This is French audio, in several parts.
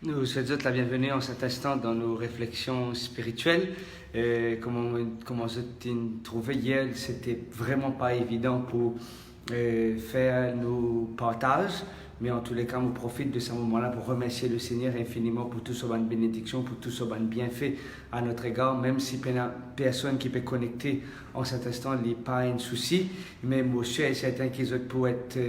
Nous souhaitons la bienvenue en cet instant dans nos réflexions spirituelles. Comment je t'ai trouvé hier, c'était vraiment pas évident pour faire nos partages, mais en tous les cas, on profite de ce moment-là pour remercier le Seigneur infiniment pour tout ce bonne bénédiction, pour tout ce bon bienfait à notre égard, même si personne qui peut connecter en cet instant n'est pas un souci, mais moi je suis certain qu'ils pourraient être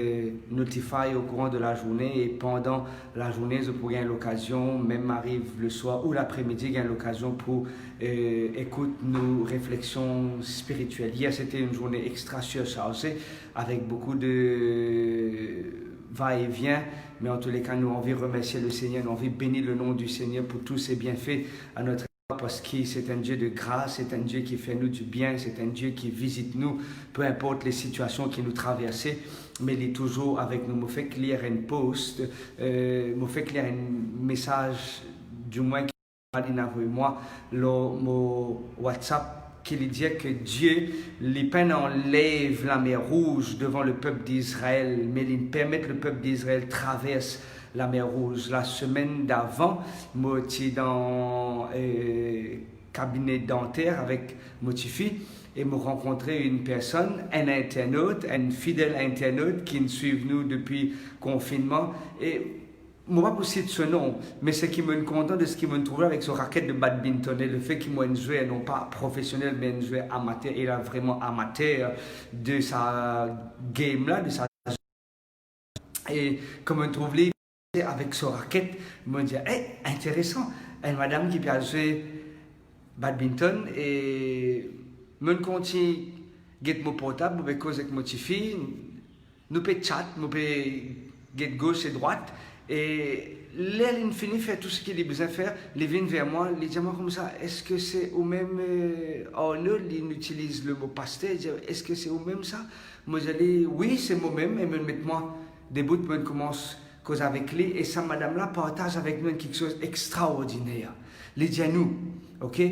notifiés au courant de la journée et pendant la journée, je pourrais avoir l'occasion, même arrive le soir ou l'après-midi, j'ai l'occasion pour écouter nos réflexions spirituelles. Hier, c'était une journée extra surchargée avec beaucoup de va-et-vient, mais en tous les cas, nous avons envie de remercier le Seigneur, nous avons envie de bénir le nom du Seigneur pour tous ses bienfaits à notre égard, parce que c'est un Dieu de grâce, c'est un Dieu qui fait nous du bien, c'est un Dieu qui visite nous, peu importe les situations qui nous traversent, mais il est toujours avec nous. Je fais lire un post, je fais lire un message, du moins, qui m'a dit moi, mon WhatsApp, qui dit que Dieu, les peines enlève la mer Rouge devant le peuple d'Israël, mais il permet que le peuple d'Israël traverse la mer Rouge. La semaine d'avant, moi, j'étais dans cabinet dentaire avec Motifi et me rencontrer une personne, un internaute, un fidèle internaute qui nous suit nous depuis le confinement. Et moi, pas citer ce nom, mais ce qui me content de ce qu'il me trouvé avec son raquette de badminton et le fait qu'il m'a joué non pas professionnel, mais un joueur amateur. Il est vraiment amateur de sa game là, de sa. Et comme on trouve les avec son raquette, il m'a dit, hey, intéressant, une madame qui peut jouer badminton et me continue get mon portable, avec cause avec mon fille, nous peut chat, nous peut get gauche et droite. Et l'aile infinie fait tout ce qu'il a besoin de faire, il vient vers moi, il dit moi comme ça, est-ce que c'est au même, oh non, il utilise le mot pasteur, est-ce que c'est au même ça? Moi je dis, oui c'est au même, et me met moi des bouts, je commence à causer avec lui, et ça madame là partage avec nous quelque chose d'extraordinaire. Il dit à nous, ok?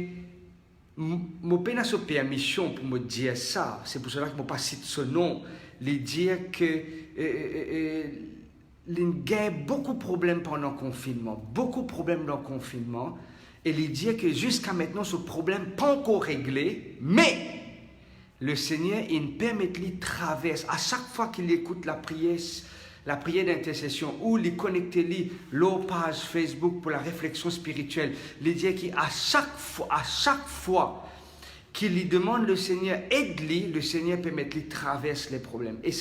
Mon peine a sa permission pour me dire ça, c'est pour cela que je ne pas cite ce nom, il dit que il y a beaucoup de problèmes pendant le confinement, beaucoup de problèmes dans le confinement, et il dit que jusqu'à maintenant, ce problème n'est pas encore réglé, mais le Seigneur, il permet qu'il traverse, à chaque fois qu'il écoute la prière d'intercession, ou il connecte leur page Facebook pour la réflexion spirituelle, il dit qu'à chaque fois qu'il lui demande le Seigneur, aide-lui, le Seigneur permet qu'il traverse les problèmes. Et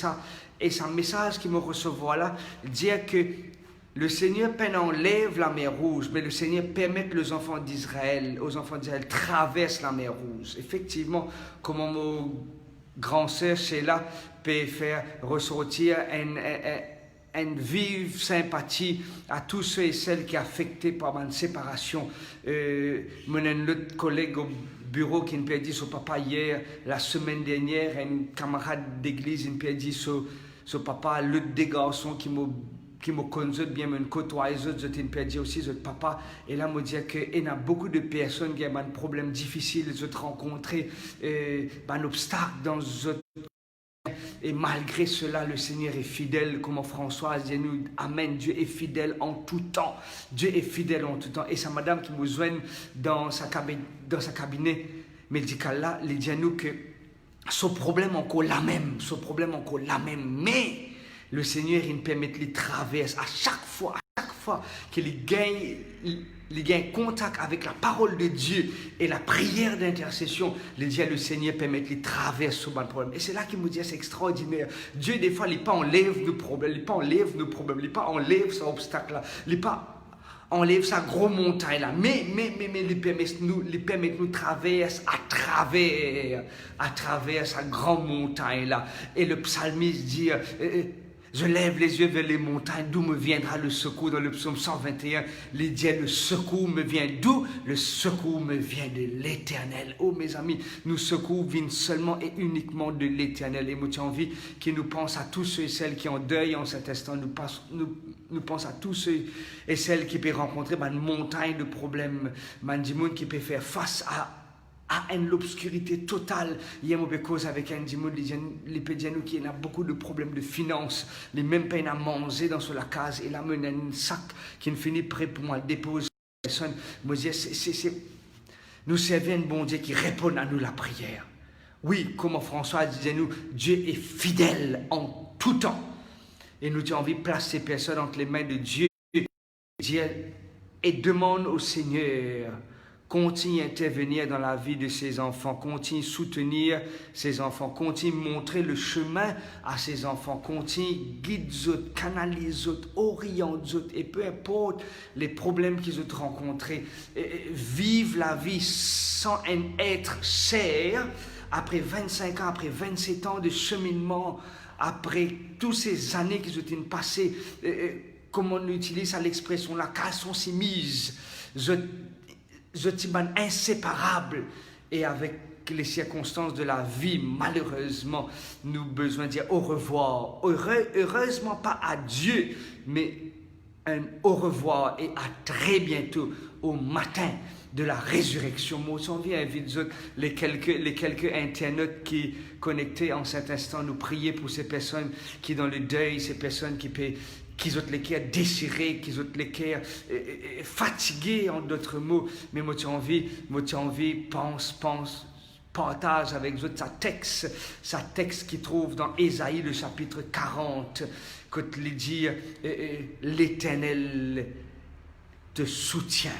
c'est un message qui me recevoir là, dire que le Seigneur peine enlève la mer Rouge, mais le Seigneur permet que aux enfants d'Israël traversent la mer Rouge. Effectivement, comme mon grand-sœur Sheila peut faire ressortir une vive sympathie à tous ceux et celles qui sont affectés par une séparation. Mon autre collègue au bureau qui nous a dit son papa hier, la semaine dernière, un camarade d'église qui nous a dit son papa, l'autre des garçons qui me connaissent bien, me côtoient, les autres, je t'ai dit aussi, votre papa, et là, me dire qu'il y a beaucoup de personnes qui ont un problème difficile, ils ont rencontré un obstacle dans autres. Et malgré cela, le Seigneur est fidèle, comme Françoise dit nous, Amen, Dieu est fidèle en tout temps. Dieu est fidèle en tout temps. Et sa madame qui nous joigne dans sa cabinet médical là, il dit à nous que ce problème encore la même, mais le Seigneur, il permet qu'il traverse à chaque fois qu'il gagne contact avec la parole de Dieu et la prière d'intercession, le Seigneur permet qu'il traverse ce bon problème. Et c'est là qu'il me dit, c'est extraordinaire. Dieu, des fois, il n'est pas enlève nos problèmes, il n'est pas enlève nos problèmes, il n'est pas enlève cet obstacle-là, il n'est pas enlève sa grosse montagne là, mais il permet nous traverser à travers sa grande montagne là. Et le psalmiste dit, je lève les yeux vers les montagnes, d'où me viendra le secours. Dans le psaume 121, il dit, le secours me vient d'où? Le secours me vient de l'Éternel. Oh mes amis, nos secours viennent seulement et uniquement de l'Éternel. Et moi j'ai envie qu'il nous pense à tous ceux et celles qui ont deuil en cet instant, nous pense à tous ceux et celles qui peuvent rencontrer une montagne de problèmes, qui peut faire face à à l'obscurité totale. Il y a une cause avec un dimanche, les pédianos qui ont beaucoup de problèmes de finances, les mêmes peines à manger dans la case, et là, il y a un sac qui finit prêt pour moi déposer. Moi, nous servons un bon Dieu qui répond à nous la prière. Oui, comme François disait nous, Dieu est fidèle en tout temps. Et nous avons envie de placer ces personnes entre les mains de Dieu et demande au Seigneur, continue à intervenir dans la vie de ses enfants, continue à soutenir ses enfants, continue à montrer le chemin à ses enfants, continue à guider les autres, canaliser les autres, orienter les autres, et peu importe les problèmes qu'ils ont rencontrés, vivre la vie sans un être cher, après 25 ans, après 27 ans de cheminement, après toutes ces années qu'ils ont passées, comme on utilise à l'expression, la casse s'est mise, je suis inséparable, et avec les circonstances de la vie, malheureusement, nous avons besoin de dire au revoir. Heureusement pas à Dieu, mais un au revoir et à très bientôt au matin de la résurrection. Moi, on vient inviter les quelques internautes qui connectés en cet instant, nous prier pour ces personnes qui dans le deuil, ces personnes qui ont les cœurs déchirés, qui ont les cœurs fatigués, en d'autres mots. Mais moi, tu as envie, pense, partage avec eux sa texte qui trouve dans Ésaïe, le chapitre 40, quand il dit l'Éternel te soutient.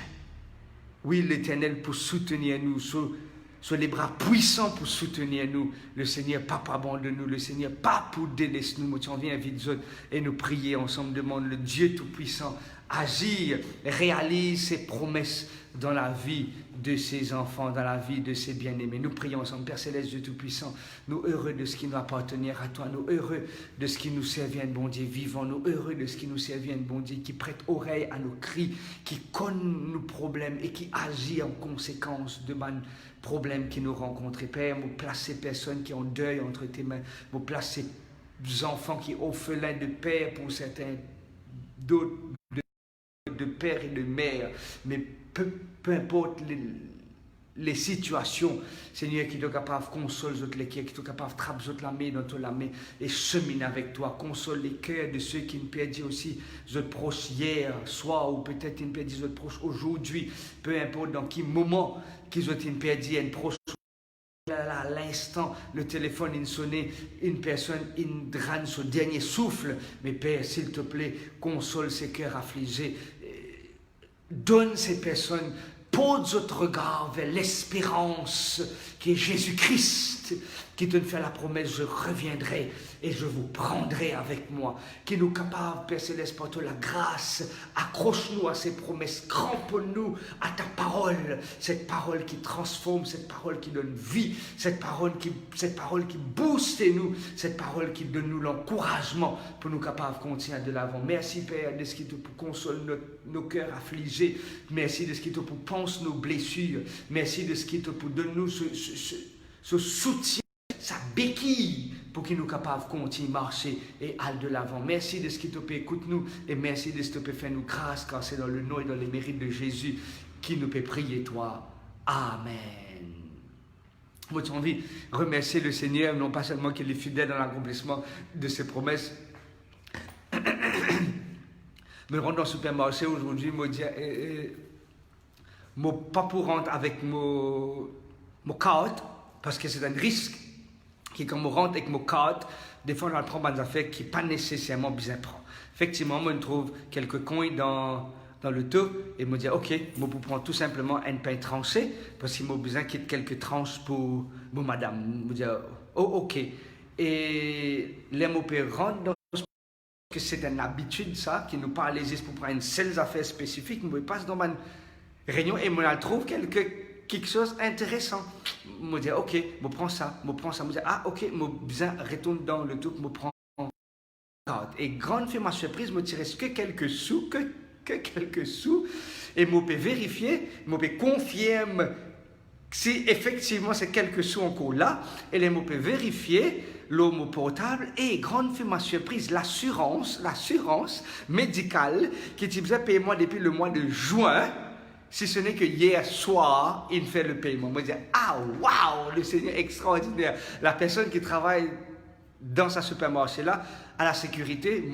Oui, l'Éternel pour soutenir nous, sur les bras puissants pour soutenir nous. Le Seigneur, pas pour abandonner nous, le Seigneur, pas pour délaisser nous. Moi, tu en viens vite et nous prier ensemble, demande le Dieu Tout-Puissant, agir, réalise ses promesses dans la vie de ses enfants, dans la vie de ses bien-aimés. Nous prions ensemble, Père Céleste, Dieu Tout-Puissant, nous heureux de ce qui nous appartenait à toi, nous heureux de ce qui nous servit, un bon Dieu vivant, nous heureux de ce qui nous servit, un bon Dieu qui prête oreille à nos cris, qui connaît nos problèmes et qui agit en conséquence de nos problèmes qui nous rencontrent. Père, nous place ces personnes qui ont deuil entre tes mains, nous place ces enfants qui sont orphelins de père pour certains, d'autres de père et de mère, mais peu importe les situations, Seigneur, qui est capable de consoler les cœurs, qui est capable de trapper la main dans la main et cheminer avec toi, console les cœurs de ceux qui nous perdent aussi, les proches hier, soir, ou peut-être ils nous perdent les proches aujourd'hui, peu importe dans quel moment qu'ils ont perdu un proche. À l'instant, le téléphone il sonnait, une personne il draine son dernier souffle. Mais Père, s'il te plaît, console ces cœurs affligés. Donne ces personnes, pose votre regard vers l'espérance qui est Jésus-Christ, qui te fait la promesse, je reviendrai et je vous prendrai avec moi, qui nous capable, Père Céleste, par toi la grâce, accroche-nous à ces promesses, cramponne-nous à ta parole, cette parole qui transforme, cette parole qui donne vie, cette parole qui booste nous, cette parole qui donne nous l'encouragement pour nous capables de continuer de l'avant. Merci Père de ce qui te console nos cœurs affligés, merci de ce qui te pense nos blessures, merci de ce qui te donne nous ce soutien, sa béquille pour qu'il nous capable de continuer à marcher et aller de l'avant. Merci de ce qui te peut écoute nous et merci de ce qui te peut faire nous grâce car c'est dans le nom et dans les mérites de Jésus qui nous peut prier toi. Amen. Moi, j'ai envie de remercier le Seigneur, non pas seulement qu'il est fidèle dans l'accomplissement de ses promesses. Me rendre dans le supermarché aujourd'hui, me dire, pas pour rentrer avec mon carte, parce que c'est un risque, qui quand on rentre avec mon carte, des fois on prend des affaires qui ne sont pas nécessairement bien prendre. Effectivement, on trouve quelques coins dans le tout et me dit ok, je peux prendre tout simplement un pain tranché parce qu'il m'a besoin de quelques tranches pour madame. Je me dis oh ok. Et les mots peuvent rentrer dans que c'est une habitude ça, qui nous parle les pour prendre une seule affaire spécifique, je passe dans ma réunion et je trouve quelque chose d'intéressant. Je me dis ok, je prends ça, je me dis ah ok, je besoin retourne dans le tout, je prends. Et grande fait ma surprise, je ne reste que quelques sous, quelques sous, et je peux vérifier, je peux confirmer si effectivement c'est quelques sous encore là, et je peux vérifier l'homme portable, et grande fait ma surprise, l'assurance médicale qui disait payer moi depuis le mois de juin, si ce n'est que hier soir, il fait le paiement. Moi, je dis, ah, waouh, le Seigneur est extraordinaire. La personne qui travaille dans ce supermarché-là, à la sécurité,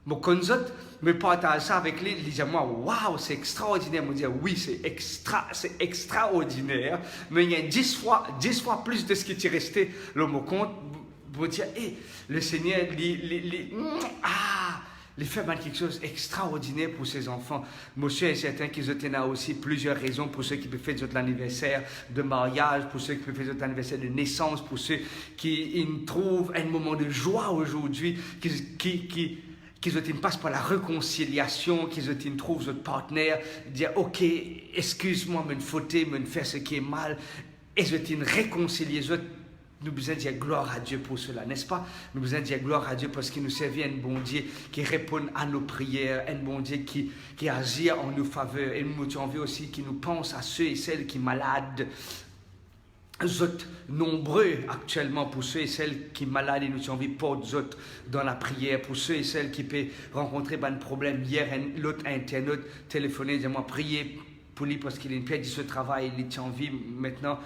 mon conzot me partage ça avec lui. Il dit à moi, waouh, c'est extraordinaire. Je dis, oui, c'est extraordinaire. Mais il y a 10 fois plus de ce qui t'est resté. Là, me compte, je dis, hey, le Seigneur, il fait quelque chose d'extraordinaire pour ses enfants. Monsieur est certain qu'ils ont aussi plusieurs raisons pour ceux qui peuvent faire l'anniversaire de mariage, pour ceux qui peuvent faire l'anniversaire de naissance, pour ceux qui trouvent un moment de joie aujourd'hui, qu'ils passent par la réconciliation, qu'ils trouvent votre partenaire, dire ok, excuse-moi, me fauter, me faire ce qui est mal, et ils réconcilier. Nous besoin dire gloire à Dieu pour cela, n'est-ce pas? Nous besoin dire gloire à Dieu parce qu'il nous servait un bon Dieu qui répond à nos prières, un bon Dieu qui agit en nos faveurs. Et nous avons envie aussi qui nous pense à ceux et celles qui sont malades. Nous autres nombreux actuellement pour ceux et celles qui sont malades et nous avons envie de porter autres dans la prière. Pour ceux et celles qui peuvent rencontrer un problème. Hier, l'autre internaute téléphoné, dis-moi, priez pour lui parce qu'il a une perdu ce travail, il a envie maintenant.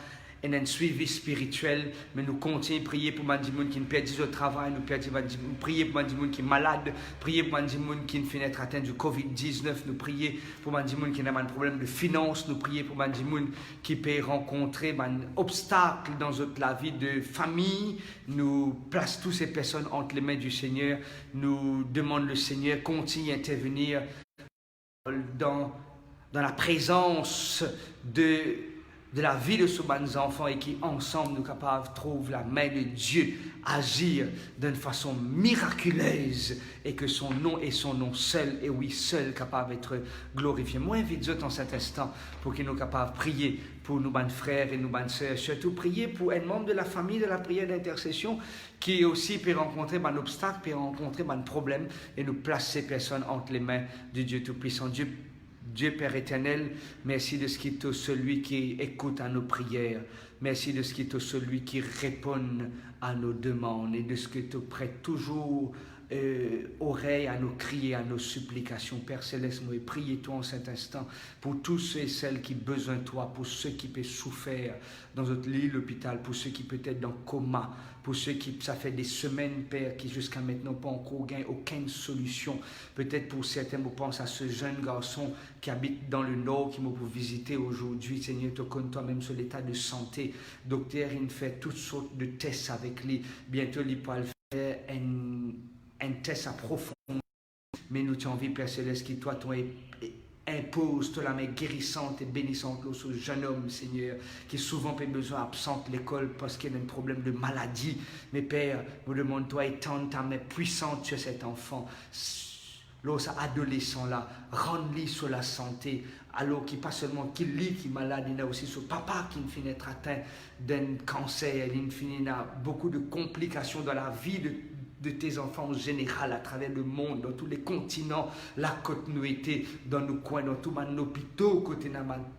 Et un suivi spirituel, mais nous continuons à prier pour les gens qui perdent le travail, nous prions pour les gens qui sont malades, prier pour les gens qui finissent d'être atteints du Covid-19, nous prions pour les gens qui ont un problème de finances, nous prions pour les gens qui peuvent rencontrer un obstacle dans la vie de famille. Nous plaçons toutes ces personnes entre les mains du Seigneur. Nous demandons le Seigneur continue à intervenir dans la présence de la vie de ces enfants et qui ensemble nous capables de trouver la main de Dieu agir d'une façon miraculeuse et que son nom est son nom seul et oui seul capable d'être glorifié. Moi invite Dieu dans cet instant pour qu'il nous capable de prier pour nos bonnes frères et nos bonnes sœurs, surtout prier pour un membre de la famille de la prière d'intercession qui aussi peut rencontrer un obstacle, peut rencontrer un problème et nous placer ces personnes entre les mains de Dieu Tout-Puissant. Dieu Père éternel, merci de ce qui est celui qui écoute à nos prières. Merci de ce qui est celui qui répond à nos demandes et de ce qui te prête toujours oreille à nos cris, à nos supplications. Père Céleste, nous prions toi en cet instant pour tous ceux et celles qui ont besoin de toi, pour ceux qui peuvent souffrir dans notre lit l'hôpital, pour ceux qui peuvent être dans le coma, pour ceux qui, ça fait des semaines, Père, qui jusqu'à maintenant n'ont pas encore gagné aucune solution. Peut-être pour certains, vous pensez à ce jeune garçon qui habite dans le nord, qui m'a pour visiter aujourd'hui. Seigneur, tu connais toi-même sur l'état de santé. Docteur, il fait toutes sortes de tests avec lui. Bientôt, il pourra faire un test à profondeur. Mais nous t'avons envie, Père Céleste, qui toi, impose la main guérissante et bénissante sur ce jeune homme, Seigneur, qui souvent a besoin absent de l'école parce qu'il a un problème de maladie. Mais Père, nous demandons toi étendre ta main puissante sur cet enfant. Cet adolescent-là, rends-lui sur la santé, alors qu'il pas seulement qu'il lit, qui est malade, il a aussi son papa qui finit d'être atteint d'un cancer, il finit a beaucoup de complications dans la vie de tes enfants en général, à travers le monde, dans tous les continents, la côte nous était, dans nos coins, dans tous les hôpitaux, côté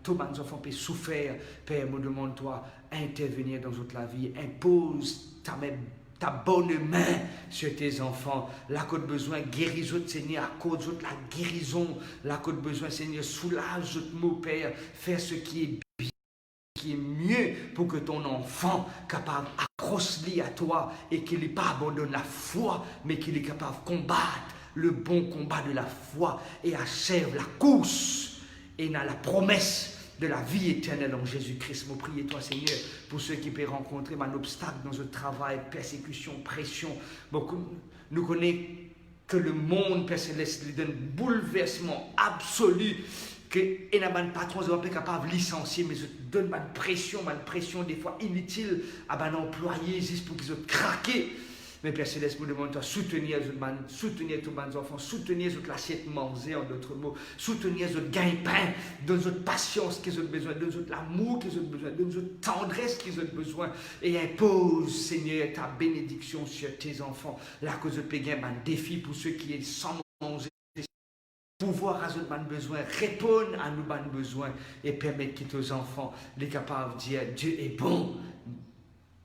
tous les enfants peuvent souffrir. Père, me demande-toi, intervenir dans toute la vie, impose ta bonne main sur tes enfants. La côte besoin, guérison, Seigneur, à cause de la guérison, la côte besoin, Seigneur, soulage mon Père, faire ce qui est bien, qui est mieux pour que ton enfant capable accroche-lui à toi et qu'il n'ait pas abandonné la foi, mais qu'il est capable de combattre le bon combat de la foi et achève la course et dans la promesse de la vie éternelle en Jésus-Christ. Moi, priez toi, Seigneur, pour ceux qui peuvent rencontrer un obstacle dans le travail, persécution, pression. Beaucoup nous connaissons que le monde, Père Céleste, lui donne bouleversement absolu, que les patrons sont pas capables de licencier, mais ils donnent une pression des fois inutile à un employé juste pour qu'ils aient craqué. Mais Père Céleste, nous demandons de soutenir tous les enfants, soutenir l'assiette mangée, en d'autres mots, soutenir le gain-pain, de notre patience qu'ils ont besoin, de notre amour qu'ils ont besoin, de notre tendresse qu'ils ont besoin. Et impose, Seigneur, ta bénédiction sur tes enfants. Là, que je peux gagner un défi pour ceux qui sont sans manger, pouvoir résoudre nos besoins, répondre à nos besoins et permettre que tes enfants soient capables de dire Dieu est bon.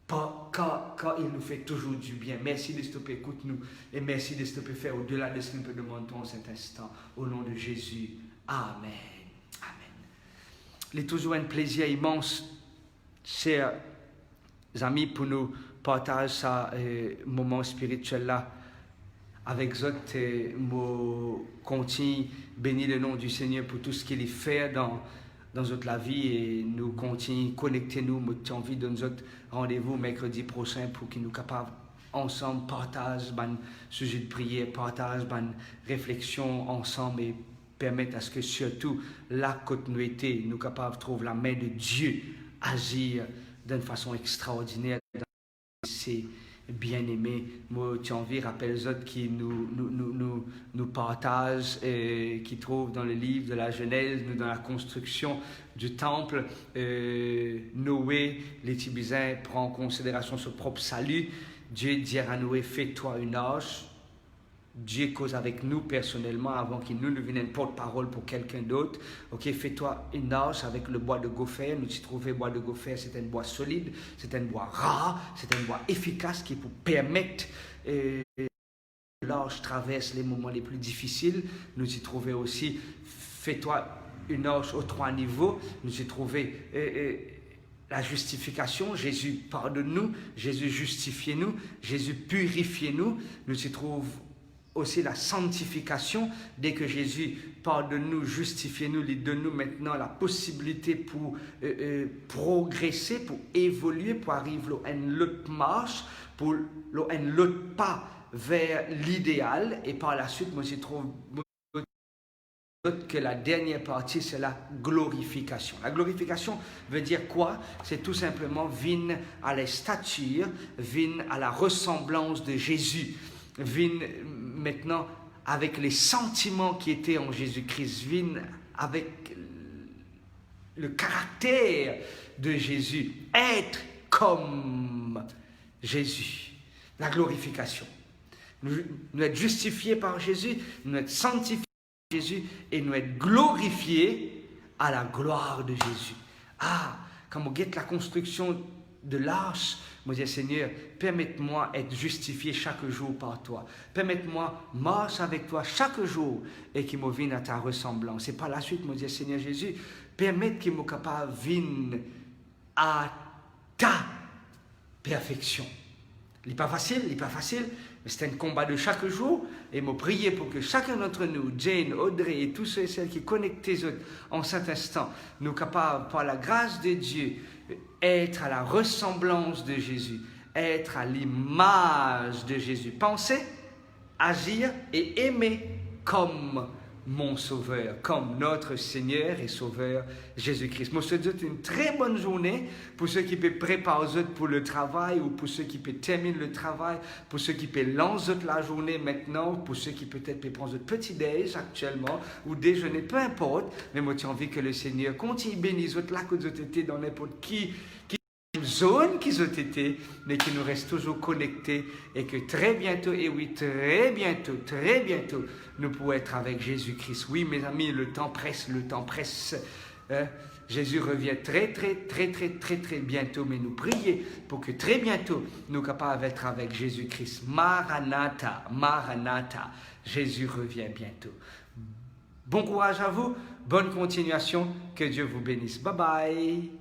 Quand il nous fait toujours du bien. Merci de stopper, écoute-nous. Et merci de stopper, faire au-delà de ce que nous peut demander en cet instant. Au nom de Jésus. Amen. Amen. c'est toujours un plaisir immense, chers amis, pour nous partager ce moment spirituel là avec vous. Moi, continue bénir le nom du Seigneur pour tout ce qu'il fait dans notre vie et nous continue connecter nous. Moi, j'ai envie de notre rendez-vous mercredi prochain pour qu'il nous capables ensemble partager un sujet de prière, partage une réflexion ensemble et permettre à ce que surtout la continuité nous capables de trouver la main de Dieu agir d'une façon extraordinaire. C'est bien-aimé. Moi, j'ai envie de rappeler les autres qui nous partagent, qui trouvent dans le livre de la Genèse, nous dans la construction du temple. Noé, les Tibétains, prend en considération son propre salut. Dieu dit à Noé, fais-toi une arche. Dieu cause avec nous personnellement avant qu'il nous devienne une porte-parole pour quelqu'un d'autre. Ok, fais-toi une arche avec le bois de gopher. Nous y trouvons le bois de gopher, c'est un bois solide, c'est un bois rare, c'est un bois efficace qui peut permettre que l'arche traverse les moments les plus difficiles. Nous y trouvons aussi, fais-toi une arche aux 3 niveaux. Nous y trouvons la justification, Jésus pardonne-nous, Jésus justifie-nous, Jésus purifie-nous. Nous y trouvons aussi la sanctification, dès que Jésus pardonne-nous, justifie-nous, il donne-nous maintenant la possibilité pour progresser, pour évoluer, pour arriver à une autre marche, pour un autre pas vers l'idéal. Et par la suite, moi je trouve que la dernière partie, c'est la glorification. La glorification veut dire quoi? C'est tout simplement venir à la stature, venir à la ressemblance de Jésus, venir maintenant avec les sentiments qui étaient en Jésus-Christ, venir avec le caractère de Jésus, être comme Jésus. La glorification. Nous être justifiés par Jésus, nous être sanctifiés par Jésus et nous être glorifiés à la gloire de Jésus. Ah, quand on guette la construction de l'arche, moi dis Seigneur, permette-moi d'être justifié chaque jour par toi. Permette-moi marcher avec toi chaque jour et qu'il me vienne à ta ressemblance. Et par la suite, moi dis Seigneur Jésus, permette qu'il me capable vienne à ta perfection. Il n'est pas facile, mais c'est un combat de chaque jour. Et me prier pour que chacun d'entre nous, Jane, Audrey et tous ceux et celles qui connectent les autres en cet instant, nous capables, par la grâce de Dieu, être à la ressemblance de Jésus, être à l'image de Jésus. Penser, agir et aimer comme mon Sauveur, comme notre Seigneur et Sauveur Jésus-Christ. Moi, je te souhaite une très bonne journée pour ceux qui peuvent préparer pour le travail ou pour ceux qui peuvent terminer le travail, pour ceux qui peuvent lancer la journée maintenant, pour ceux qui peut-être peuvent prendre notre petit-déj actuellement ou déjeuner, peu importe. Mais moi, j'ai envie que le Seigneur continue bénir là que vous été dans n'importe qui zone qu'ils ont été, mais qui nous reste toujours connectés et que très bientôt, et oui, très bientôt, nous pourrons être avec Jésus-Christ. Oui, mes amis, le temps presse. Jésus revient très bientôt, mais nous prions pour que très bientôt, nous soyons capables d'être avec Jésus-Christ. Maranatha, Jésus revient bientôt. Bon courage à vous, bonne continuation, que Dieu vous bénisse. Bye bye.